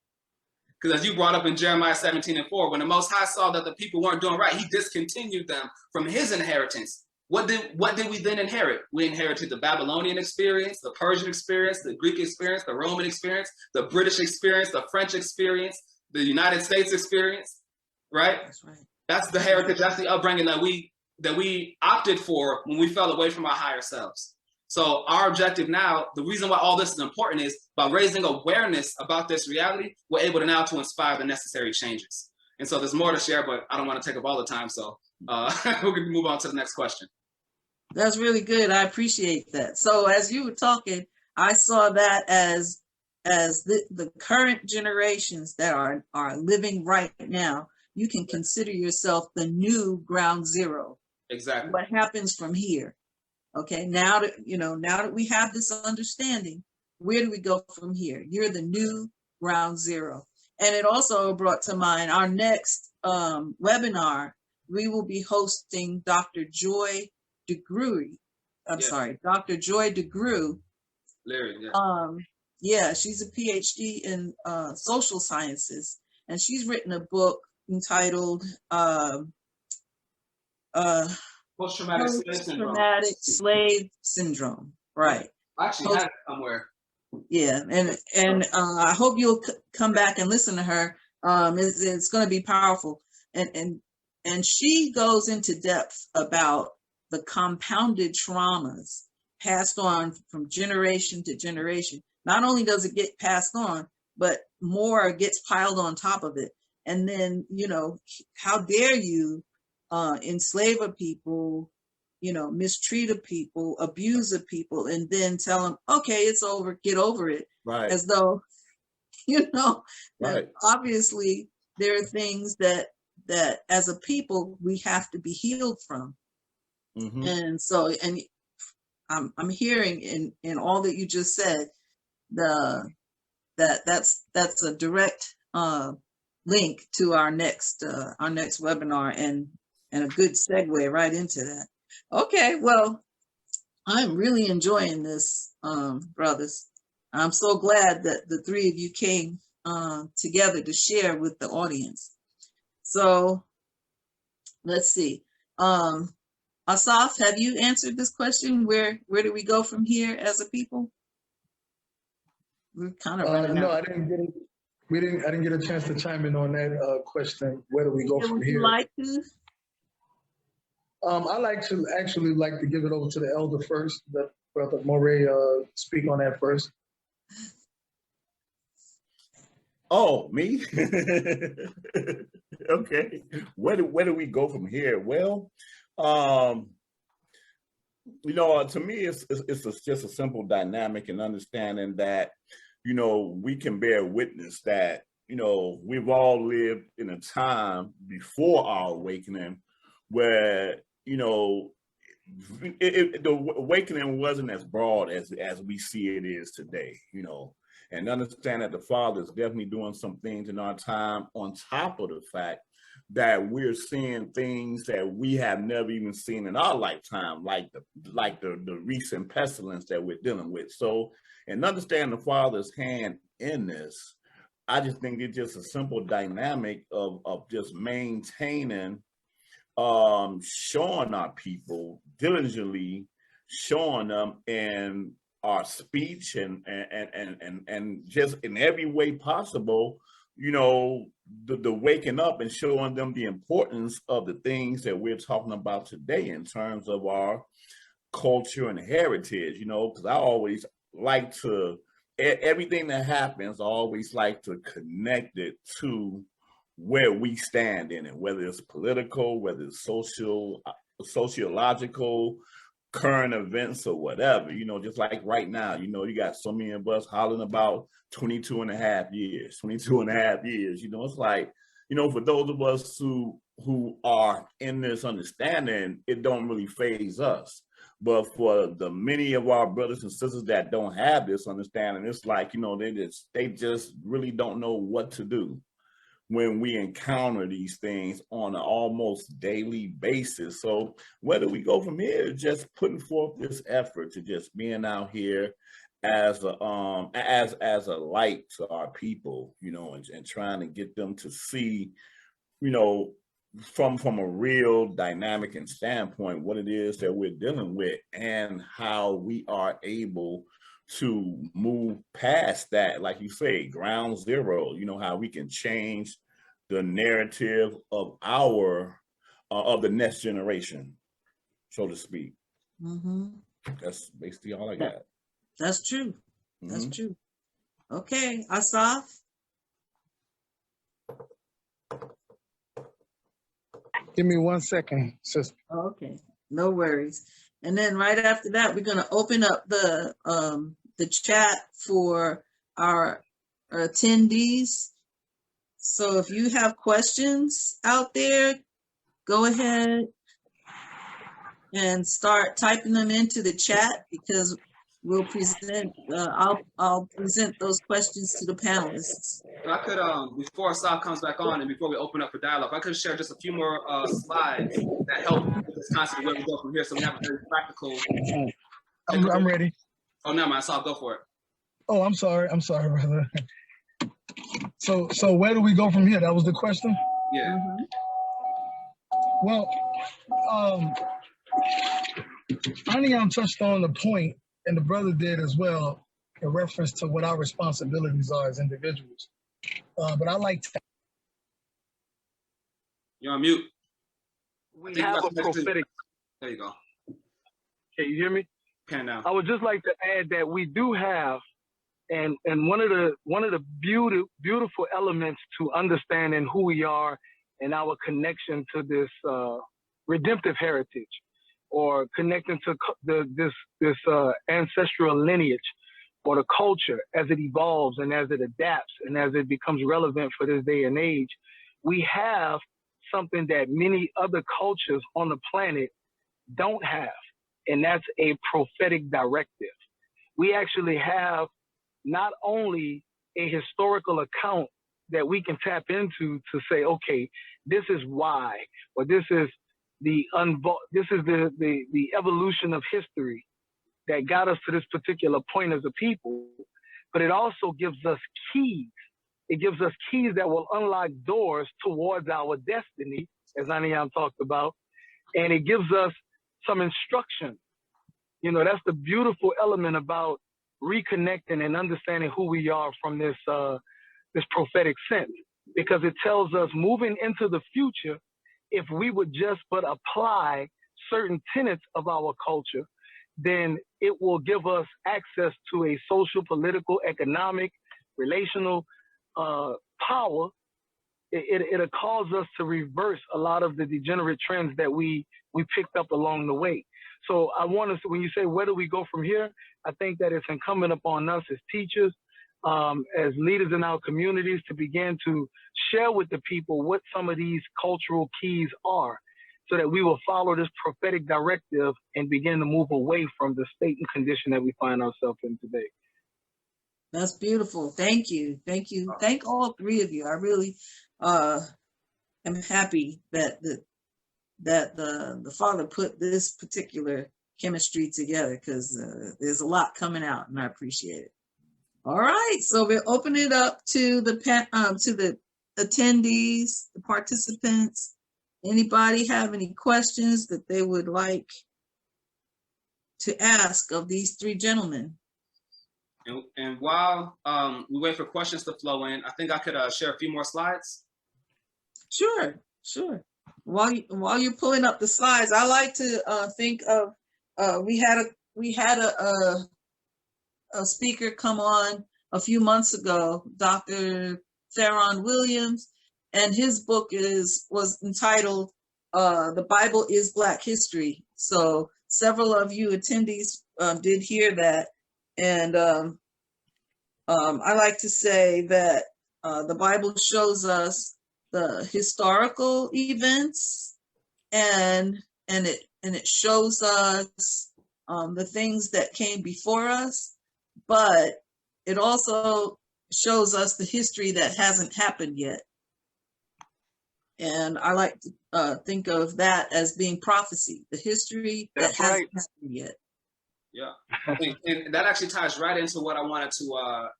Because as you brought up in Jeremiah 17:4, when the Most High saw that the people weren't doing right, he discontinued them from his inheritance. What did we then inherit? We inherited the Babylonian experience, the Persian experience, the Greek experience, the Roman experience, the British experience, the French experience, the United States experience, right?
That's right.
That's the heritage, that's the upbringing that we opted for when we fell away from our higher selves. So our objective now, the reason why all this is important is by raising awareness about this reality, we're able to now to inspire the necessary changes. And so there's more to share, but I don't want to take up all the time. So we can move on to the next question.
That's really good. I appreciate that. So as you were talking, I saw that as the current generations that are living right now, you can consider yourself the new ground zero.
Exactly.
What happens from here? Okay, now that we have this understanding, where do we go from here? You're the new ground zero. And it also brought to mind our next webinar. We will be hosting Dr. Joy DeGruy. Dr. Joy DeGruy.
Larry, yeah.
Yeah, she's a PhD in social sciences, and she's written a book entitled Post-traumatic slave syndrome. Right.
I actually had it somewhere.
Yeah, and I hope you'll come back and listen to her. It's going to be powerful, and she goes into depth about the compounded traumas passed on from generation to generation. Not only does it get passed on, but more gets piled on top of it. And then, how dare you enslave a people, mistreat a people, abuse a people, and then tell them, okay, it's over, get over it.
Right.
As though,
Right.
that obviously there are things that as a people we have to be healed from. Mm-hmm. And so, and I'm hearing in all that you just said, that's a direct link to our next webinar and a good segue right into that. Okay, well, I'm really enjoying this, brothers. I'm so glad that the three of you came together to share with the audience. So let's see. Ahsaf, have you answered this question? Where do we go from here as a people? We're kind of running
no,
out.
I didn't get it. I didn't get a chance to chime in on that question. Where do we go from here?
Would you like to?
I like to give it over to the elder first. Let Brother Moray speak on that first.
Oh, me? Okay. Where do we go from here? Well, to me, it's just a simple dynamic and understanding that, we can bear witness that you know, we've all lived in a time before our awakening where, you know, the awakening wasn't as broad as we see it is today, you know, and understand that the Father is definitely doing some things in our time on top of the fact that we're seeing things that we have never even seen in our lifetime, like the recent pestilence that we're dealing with. So, and understand the Father's hand in this, I just think it's just a simple dynamic of just maintaining, showing our people diligently, showing them in our speech and just in every way possible, you know, the waking up and showing them the importance of the things that we're talking about today in terms of our culture and heritage, you know, because I always like to, everything that happens, I always like to connect it to where we stand in it, whether it's political, whether it's sociological, current events or whatever, you know, just like right now, you know, you got so many of us hollering about 22 and a half years, you know, it's like, you know, for those of us who are in this understanding, it don't really faze us. But for the many of our brothers and sisters that don't have this understanding, it's like, you know, they just really don't know what to do when we encounter these things on an almost daily basis. So where do we go from here? Just putting forth this effort to just being out here as a light to our people, you know, and trying to get them to see, you know, from a real dynamic and standpoint, what it is that we're dealing with and how we are able to move past that, like you say, ground zero, you know, how we can change the narrative of of the next generation, so to speak.
Mm-hmm.
That's basically all I got.
That's true. That's true. Okay, Ahsaf.
Give me 1 second, sister.
Okay, no worries. And then right after that, we're going to open up the chat for our attendees. So if you have questions out there, go ahead and start typing them into the chat, because we'll present, I'll present those questions to the panelists.
If I could, before Ahsaf comes back on and before we open up for dialogue, if I could share just a few more slides that help with this concept of where we go from here, so we have a very practical.
I'm ready.
Oh, no, man, Ahsaf, go for it.
Oh, I'm sorry, brother. So where do we go from here? That was the question?
Yeah.
Well, Ahneeahm touched on the point, and the brother did as well, in reference to what our responsibilities are as individuals. But I like to.
You're on mute.
We have a prophetic.
There you go.
Can you hear me?
Can now.
I would just like to add that we do have, and one of the beautiful elements to understanding who we are and our connection to this redemptive heritage, or connecting to this ancestral lineage, or the culture as it evolves and as it adapts and as it becomes relevant for this day and age. We have something that many other cultures on the planet don't have, and that's a prophetic directive. We actually have not only a historical account that we can tap into to say, okay, this is why, or this is the evolution of history that got us to this particular point as a people, but it also gives us keys. It gives us keys that will unlock doors towards our destiny, as Ahneeahm talked about, and it gives us some instruction. You know, that's the beautiful element about reconnecting and understanding who we are from this prophetic sense, because it tells us moving into the future, if we would just but apply certain tenets of our culture, then it will give us access to a social, political, economic, relational power. It'll cause us to reverse a lot of the degenerate trends that we picked up along the way. So I want us to, when you say, where do we go from here? I think that it's incumbent upon us as teachers, as leaders in our communities to begin to share with the people what some of these cultural keys are, so that we will follow this prophetic directive and begin to move away from the state and condition that we find ourselves in today.
That's beautiful. Thank you. Thank you. Thank all three of you. I really am happy that the Father put this particular chemistry together, because there's a lot coming out, and I appreciate it. All right, so we'll open it up to the attendees, the participants. Anybody have any questions that they would like to ask of these three gentlemen?
And while we wait for questions to flow in, I think I could share a few more slides.
Sure. While you're pulling up the slides, I like to think of we had a speaker come on a few months ago, Dr. Theron Williams, and his book was entitled "The Bible is Black History." So several of you attendees did hear that, and I like to say that the Bible shows us the historical events, and it shows us the things that came before us, but it also shows us the history that hasn't happened yet. And I like to think of that as being prophecy, the history that hasn't happened yet.
Yeah, and that actually ties right into what I wanted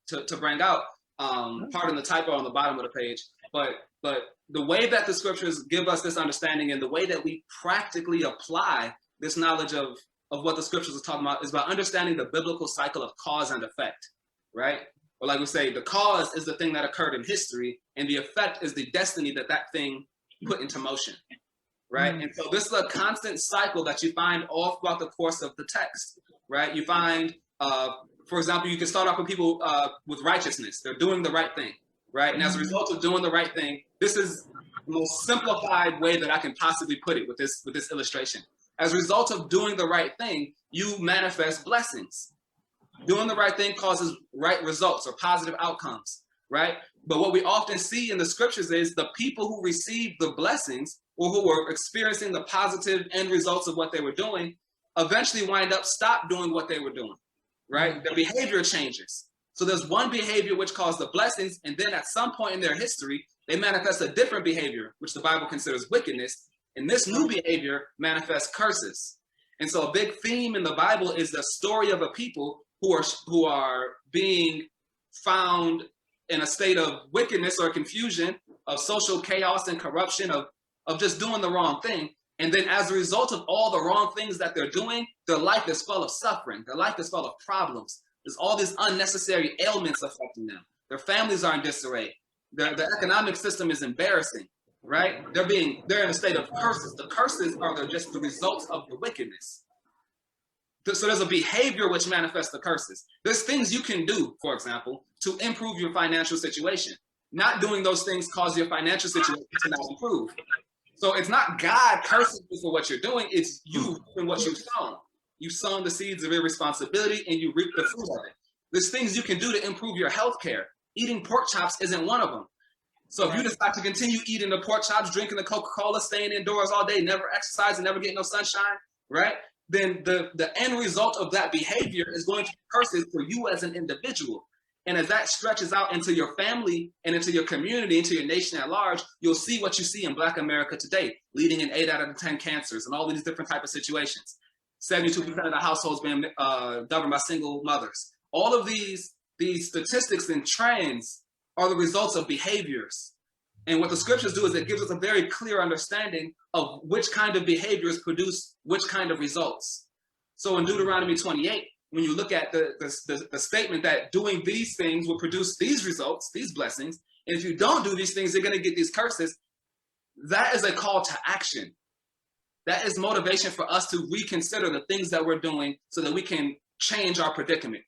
to bring out. Pardon the typo on the bottom of the page, but the way that the scriptures give us this understanding, and the way that we practically apply this knowledge of what the scriptures are talking about, is by understanding the biblical cycle of cause and effect, right? Or like we say, the cause is the thing that occurred in history, and the effect is the destiny that thing put into motion, right? And so this is a constant cycle that you find all throughout the course of the text, right? You find, for example, you can start off with people with righteousness. They're doing the right thing, right? And as a result of doing the right thing, this is the most simplified way that I can possibly put it with this illustration. As a result of doing the right thing, you manifest blessings. Doing the right thing causes right results or positive outcomes, right? But what we often see in the scriptures is the people who received the blessings, or who were experiencing the positive end results of what they were doing, eventually wind up stop doing what they were doing, right? Their behavior changes. So there's one behavior which caused the blessings, and then at some point in their history, they manifest a different behavior, which the Bible considers wickedness, and this new behavior manifests curses. And so a big theme in the Bible is the story of a people who are being found in a state of wickedness or confusion, of social chaos and corruption, of just doing the wrong thing. And then as a result of all the wrong things that they're doing, their life is full of suffering. Their life is full of problems. There's all these unnecessary ailments affecting them. Their families are in disarray. The economic system is embarrassing, right? They're in a state of curses. The curses are just the results of the wickedness. So there's a behavior which manifests the curses. There's things you can do, for example, to improve your financial situation. Not doing those things cause your financial situation to not improve. So it's not God cursing you for what you're doing, it's you and what you've sown. You've sown the seeds of irresponsibility and you reap the fruit of it. There's things you can do to improve your health care. Eating pork chops isn't one of them. So if you decide to continue eating the pork chops, drinking the Coca-Cola, staying indoors all day, never exercising, never getting no sunshine, right? Then the end result of that behavior is going to be curses for you as an individual. And as that stretches out into your family and into your community, into your nation at large, you'll see what you see in Black America today, leading in 8 out of the 10 cancers and all these different types of situations. 72% of the households being governed by single mothers. All of these statistics and trends are the results of behaviors. And what the scriptures do is it gives us a very clear understanding of which kind of behaviors produce which kind of results. So in Deuteronomy 28, when you look at the statement that doing these things will produce these results, these blessings, and if you don't do these things, you're going to get these curses, that is a call to action. That is motivation for us to reconsider the things that we're doing so that we can change our predicament.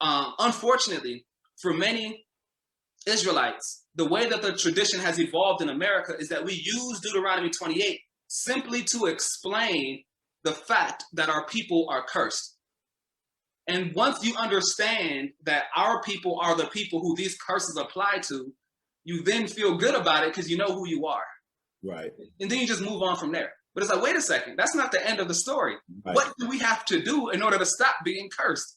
Unfortunately, for many Israelites, the way that the tradition has evolved in America is that we use Deuteronomy 28 simply to explain the fact that our people are cursed. And once you understand that our people are the people who these curses apply to, you then feel good about it because you know who you are.
Right.
And then you just move on from there. But it's like, wait a second, that's not the end of the story.
Right.
What do we have to do in order to stop being cursed?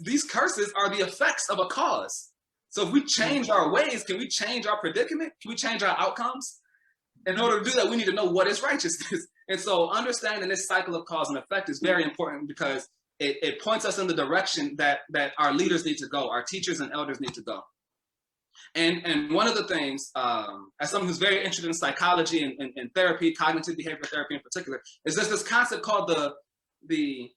These curses are the effects of a cause. So if we change our ways, can we change our predicament? Can we change our outcomes? In order to do that, we need to know what is righteousness. And so understanding this cycle of cause and effect is very important because it points us in the direction that our leaders need to go, our teachers and elders need to go. And one of the things, as someone who's very interested in psychology and therapy, cognitive behavioral therapy in particular, is this concept called the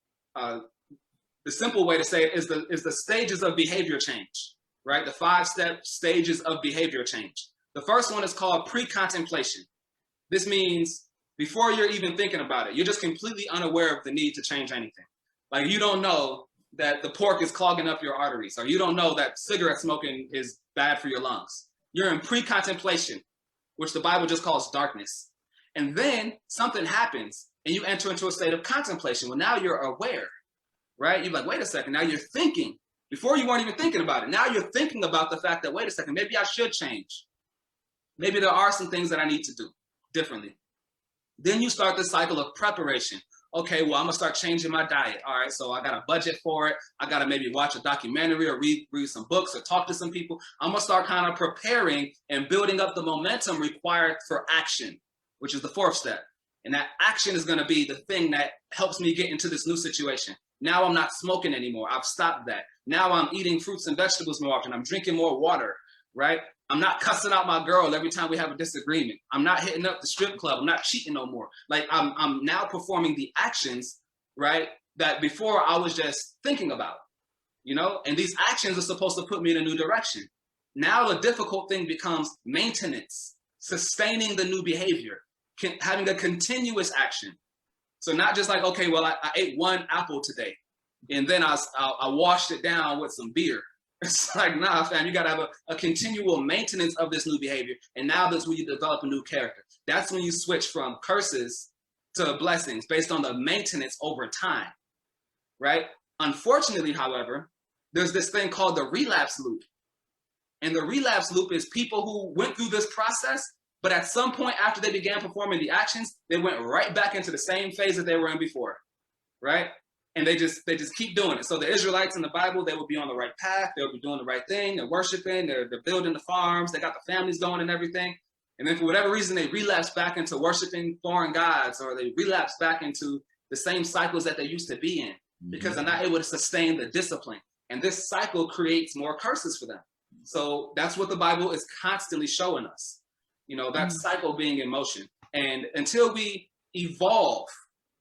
simple way to say it is the stages of behavior change, right? The 5-step stages of behavior change. The first one is called pre-contemplation. This means before you're even thinking about it, you're just completely unaware of the need to change anything. Like you don't know that the pork is clogging up your arteries, or you don't know that cigarette smoking is bad for your lungs. You're in pre-contemplation, which the Bible just calls darkness. And then something happens and you enter into a state of contemplation. Well, now you're aware, right? You're like, wait a second, now you're thinking. Before you weren't even thinking about it. Now you're thinking about the fact that, wait a second, maybe I should change. Maybe there are some things that I need to do differently. Then you start the cycle of preparation. Okay, well, I'm gonna start changing my diet. All right, so I got a budget for it. I gotta maybe watch a documentary or read some books or talk to some people. I'm gonna start kind of preparing and building up the momentum required for action, which is the 4th step. And that action is gonna be the thing that helps me get into this new situation. Now I'm not smoking anymore. I've stopped that. Now I'm eating fruits and vegetables more often. I'm drinking more water, right? I'm not cussing out my girl every time we have a disagreement. I'm not hitting up the strip club. I'm not cheating no more. Like I'm now performing the actions, right, that before I was just thinking about, you know? And these actions are supposed to put me in a new direction. Now the difficult thing becomes maintenance, sustaining the new behavior, having a continuous action. So not just like, okay, well, I ate 1 apple today, and then I washed it down with some beer. It's like, nah, fam, you got to have a continual maintenance of this new behavior. And now that's when you develop a new character. That's when you switch from curses to blessings based on the maintenance over time, right? Unfortunately, however, there's this thing called the relapse loop. And the relapse loop is people who went through this process, but at some point after they began performing the actions, they went right back into the same phase that they were in before, right? And they just keep doing it. So the Israelites in the Bible, they will be on the right path. They'll be doing the right thing. They're worshiping. They're building the farms. They got the families going and everything. And then for whatever reason, they relapse back into worshiping foreign gods, or they relapse back into the same cycles that they used to be in because they're not able to sustain the discipline. And this cycle creates more curses for them. So that's what the Bible is constantly showing us, you know, that cycle being in motion. And until we evolve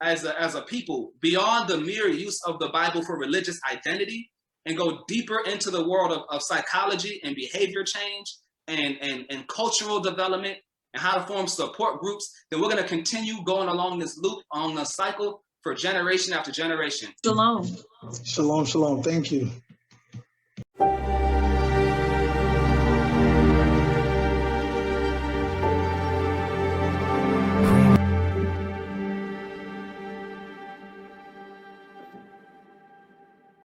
as a people beyond the mere use of the Bible for religious identity and go deeper into the world of psychology and behavior change and cultural development and how to form support groups, then we're going to continue going along this loop, on the cycle for generation after generation.
Shalom.
Shalom, shalom. Thank you.